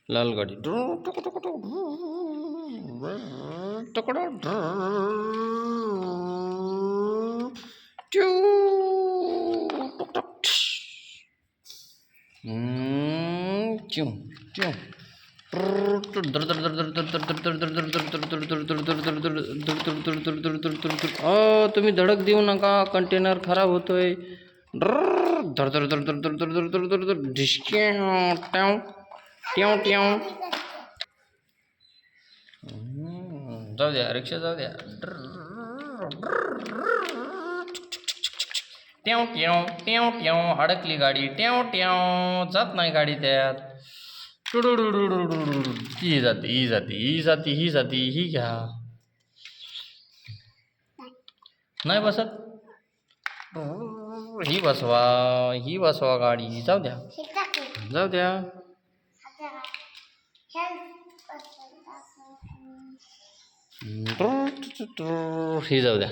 लाल गाडी तुम्ही धडक देऊ नका, कंटेनर खराब होतोय. धर धर धर धर धर धर धर धर धर धर ढिशक्याव ट्याव ट्याव ट्याव. जाऊ द्या, रिक्षा जाऊ द्या. ट्याव ट्याव ट्याव ट्याव. अडकली गाडी. ट्याव ट्याव. जात नाही गाडी त्यात. ही जाते, ही जाते, ही जाती, ही जाती. ही घ्या. नाही बसत. ही बसवा, ही बसवा गाडी. जाऊ द्या, जाऊ द्या. ही जाऊ द्या.